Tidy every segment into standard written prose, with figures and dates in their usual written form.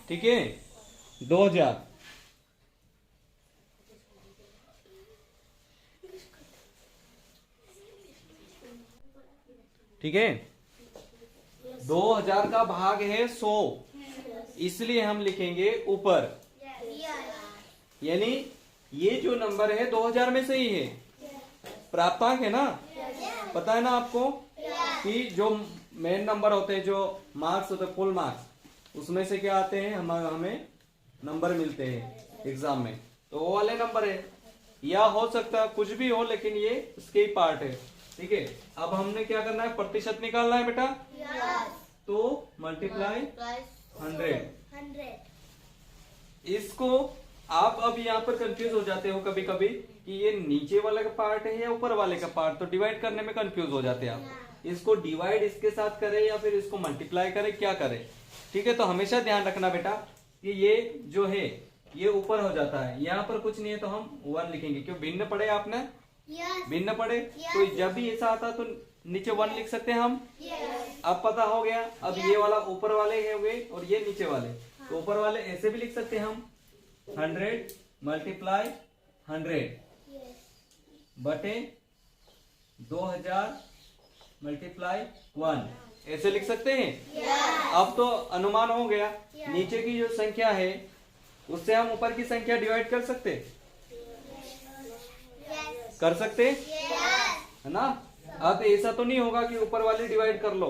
ठीक है, 2000। ठीक है, 2000 का भाग है 100, इसलिए हम लिखेंगे ऊपर, यानी ये जो नंबर है 2000 में से ही है, प्राप्तांक है ना। पता है ना आपको कि जो मेन नंबर होते हैं, जो मार्क्स होते हैं, फुल मार्क्स, उसमें से क्या आते हैं, हमें नंबर मिलते हैं एग्जाम में, तो वो वाले नंबर है, या हो सकता है कुछ भी हो, लेकिन ये इसके ही पार्ट है। ठीक है, अब हमने क्या करना है, प्रतिशत निकालना है बेटा। तो मल्टीप्लाई 100। इसको आप अब यहाँ पर कंफ्यूज हो जाते हो कभी कभी कि ये नीचे वाले का पार्ट है या ऊपर वाले का पार्ट, तो डिवाइड करने में कंफ्यूज हो जाते हैं आप। इसको डिवाइड इसके साथ करें या फिर इसको मल्टीप्लाई करें, क्या करें। ठीक है, तो हमेशा ध्यान रखना बेटा कि ये जो है ये ऊपर हो जाता है, यहाँ पर कुछ नहीं है तो हम 1 लिखेंगे। क्यों, भिन्न पढ़े आपने? भिन्न पढ़े, तो जब भी ऐसा आता तो नीचे 1 लिख सकते हैं हम। अब पता हो गया। अब ये वाला ऊपर वाले है हुए और ये नीचे वाले, तो ऊपर वाले ऐसे भी लिख सकते हैं हम, 100 मल्टीप्लाई 100 बटे 2000 मल्टीप्लाई 1, ऐसे लिख सकते हैं। अब तो अनुमान हो गया, नीचे की जो संख्या है उससे हम ऊपर की संख्या डिवाइड कर सकते, कर सकते है ना। अब ऐसा तो नहीं होगा कि ऊपर वाले डिवाइड कर लो,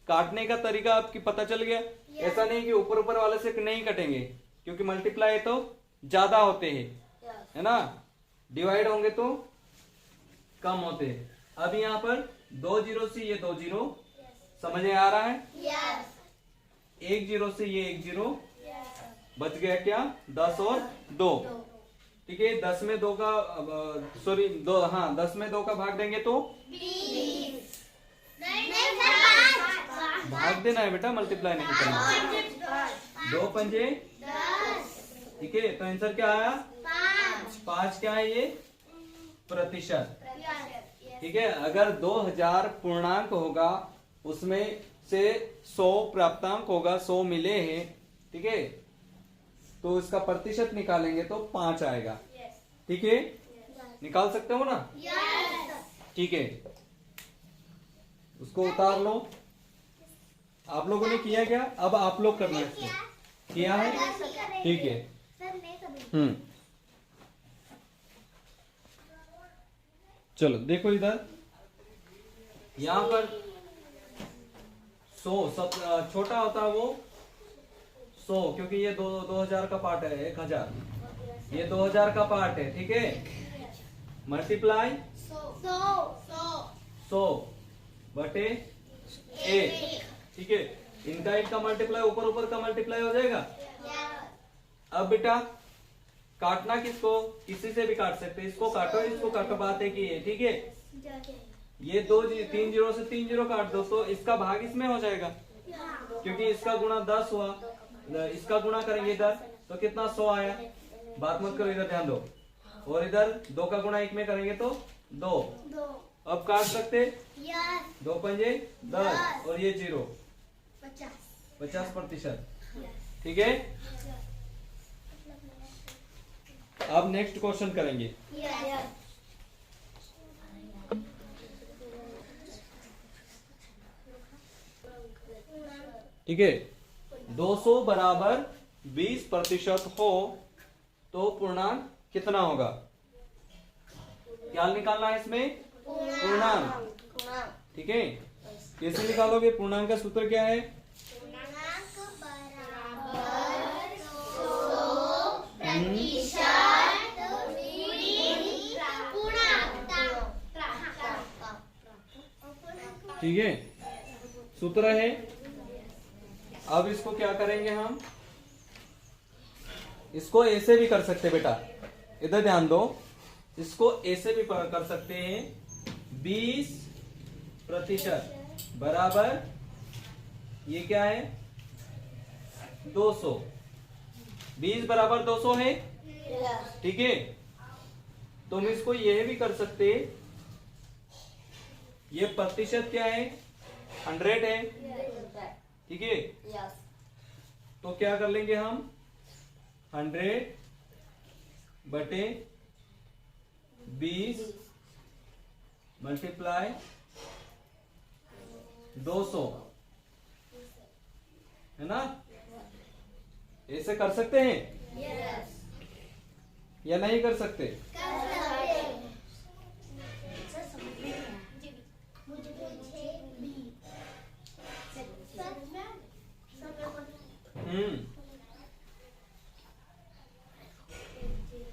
काटने का तरीका आपकी पता चल गया। ऐसा नहीं कि ऊपर ऊपर वाले से नहीं कटेंगे, क्योंकि मल्टीप्लाई तो ज्यादा होते हैं, है ना, डिवाइड होंगे तो कम होते हैं। अब यहाँ पर 2 जीरो से ये 2 जीरो, समझ में आ रहा है। 1 जीरो से ये 1 जीरो, बच गया क्या, 10 और 2। ठीक है, 10 में 2 का सॉरी 2, हाँ 10 में 2 का भाग देंगे तो 20। भाग देना है बेटा, मल्टीप्लाई नहीं करना। 2 पंजे 10। ठीक है, तो आंसर क्या आया, 5 क्या है ये, प्रतिशत। ठीक है, अगर 2000 पूर्णांक होगा, उसमें से 100 प्राप्तांक होगा, 100 मिले हैं, ठीक है, तो इसका प्रतिशत निकालेंगे तो 5 आएगा। ठीक है, निकाल सकते हो ना। ठीक है, उसको उतार लो। आप लोगों ने किया क्या, अब आप लोग करना है इसको, किया है। ठीक है, चलो देखो इधर, यहां पर 100 सब छोटा होता है वो 100, क्योंकि ये 2000 का पार्ट है, 1000, ये 2000 का पार्ट है। ठीक है, मल्टीप्लाई 100 बटे 1। ठीक है, इनका इनका मल्टीप्लाई, ऊपर ऊपर का मल्टीप्लाई हो जाएगा। अब बेटा काटना किसको, किसी से भी काट सकते, इसको काटो इसको काटो, बात है कि ये। ठीक है, ये 3 जीरो से 3 जीरो काट दो तो इसका भाग इसमें हो जाएगा, क्योंकि इसका गुणा 10 हुआ, इसका गुणा करेंगे इधर तो कितना, 100 आया। बात मत करो, इधर ध्यान दो। और इधर 2 का गुणा 1 में करेंगे तो 2। अब काट सकते, 2 पंजे 10 और ये 0, 50%। ठीक है, अब नेक्स्ट क्वेश्चन करेंगे। ठीक है, 200 बराबर 20% हो तो पूर्णांक कितना होगा, क्या निकालना है इसमें, पूर्णांक। ठीक है, कैसे निकालोगे, पूर्णांक का सूत्र क्या है, ठीक है, सूत्र है। अब इसको क्या करेंगे हम, इसको ऐसे भी कर सकते बेटा, इधर ध्यान दो, इसको ऐसे भी कर सकते हैं, 20% बराबर ये क्या है, 200। 20 बराबर 200 है। ठीक है, तो हम इसको यह भी कर सकते, ये प्रतिशत क्या है, 100 है। ठीक है, तो क्या कर लेंगे हम 100 बटे 20 मल्टीप्लाई 200 है ना। ऐसे कर सकते हैं या नहीं कर सकते?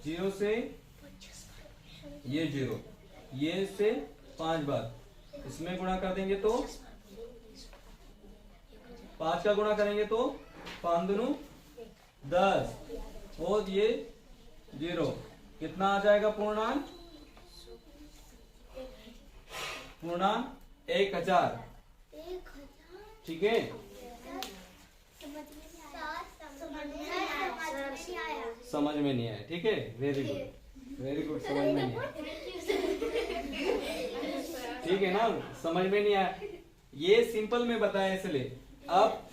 जीरो से ये जीरो, ये से 5 बार इसमें गुणा कर देंगे तो 5 का गुणा करेंगे तो 5 दूनी 10 और ये 0 कितना आ जाएगा पूर्णांक? पूर्णांक 1000। ठीक है, समझ में नहीं आया। ठीक है, वेरी गुड वेरी गुड, समझ में नहीं आया। ठीक है ना, समझ में नहीं आया। ये सिंपल में बताया इसलिए। अब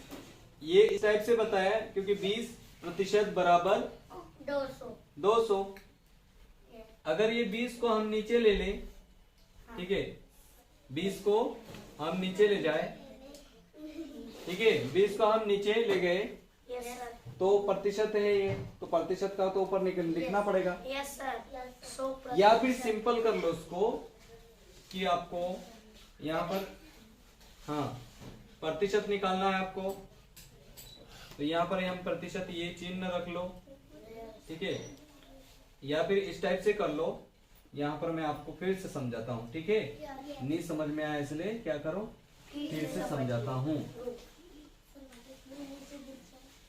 ये इस टाइप से बताया क्योंकि 20% बराबर 200। अगर ये 20 को हम नीचे ले लें, ठीक है, 20 को हम नीचे ले जाए, ठीक है, 20 को हम नीचे ले गए तो प्रतिशत है ये, तो प्रतिशत का तो ऊपर लिखना पड़ेगा। या फिर सिंपल कर लो उसको कि आपको यहाँ पर हाँ प्रतिशत निकालना है आपको, तो यहाँ पर हम प्रतिशत ये चिन्ह रख लो। ठीक है, या फिर इस टाइप से कर लो। यहाँ पर मैं आपको फिर से समझाता हूँ। ठीक है, नहीं समझ में आया इसलिए क्या करो, फिर से समझाता हूँ।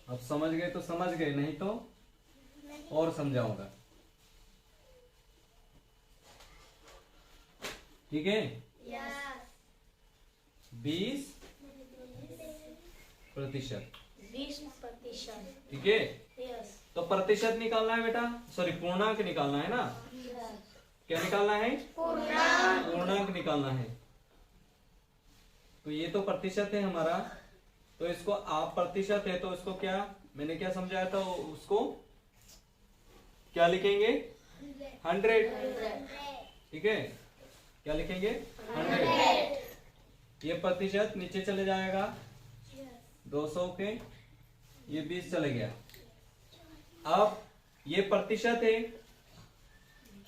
अब समझ गए तो समझ गए, नहीं तो और समझाऊंगा। ठीक है, 20%। ठीक है, तो प्रतिशत निकालना है बेटा, सॉरी पूर्णांक निकालना है ना। क्या निकालना है? पूर्णांक निकालना है। तो ये तो प्रतिशत है हमारा, तो इसको आप प्रतिशत है तो इसको क्या मैंने क्या समझाया था, उसको क्या लिखेंगे? 100। ठीक है, क्या लिखेंगे? 100। ये प्रतिशत नीचे चले जाएगा 200 के, ये 20 चले गया। अब ये प्रतिशत है,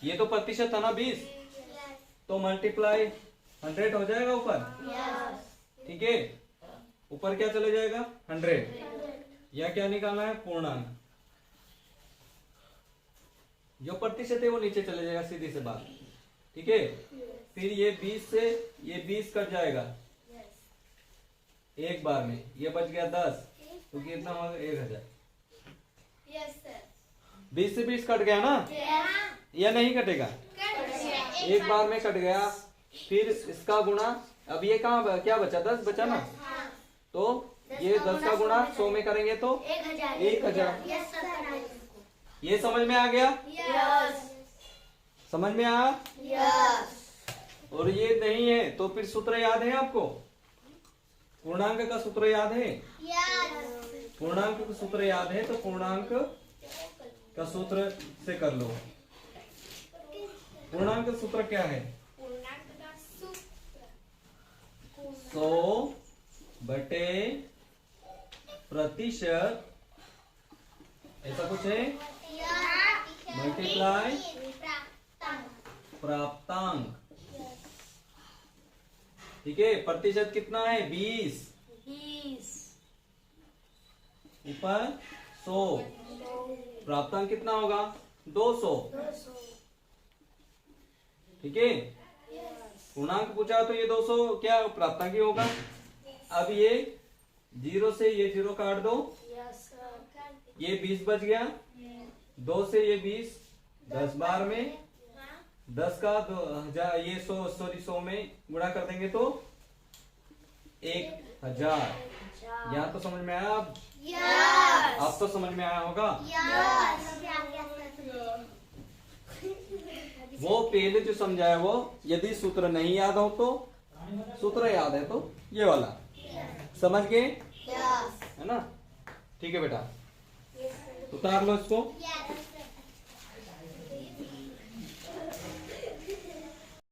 ये तो प्रतिशत था ना 20, तो मल्टीप्लाई 100 हो जाएगा ऊपर। ठीक है, ऊपर क्या चले जाएगा? 100। या क्या निकालना है? पूर्णांक। जो प्रतिशत है वो नीचे चले जाएगा, सीधी से बात। ठीक है, फिर ये 20 से ये 20 कट जाएगा एक बार में, ये बच गया 10, तो कितना होगा? 1000। 20 से 20 कट गया ना, या नहीं कटेगा? एक बार में कट गया। फिर इसका गुणा, अब ये कहाँ क्या बचा? 10 बचा ना, तो ये 10 का गुणा 100 में करेंगे तो 1000। ये समझ में आ गया? समझ में आया? और ये नहीं है तो फिर सूत्र याद है आपको? पूर्णांक का सूत्र याद है? पूर्णांक का सूत्र याद है तो पूर्णांक का सूत्र से कर लो। पूर्णांक का सूत्र क्या है? 100 बटे प्रतिशत, ऐसा कुछ है, मल्टीप्लाई प्राप्तांक। ठीक है, प्रतिशत कितना है? 20, ऊपर 100, प्राप्तांक कितना होगा? 200। ठीक है, पूर्णांक पूछा तो ये 200 क्या प्राप्तांक ही होगा। अब ये 0 से ये 0 काट दो, ये 20 बच गया। 2 से ये 20 10 बार में, 10 का 2000, ये 100 में गुणा कर देंगे तो 1000। यहाँ तो समझ में आया? अब तो समझ में आया होगा। वो पहले जो समझाया वो, यदि सूत्र नहीं याद हो तो, सूत्र याद है तो ये वाला समझ गए, है ना। ठीक है बेटा, उतार लो इसको। Yes.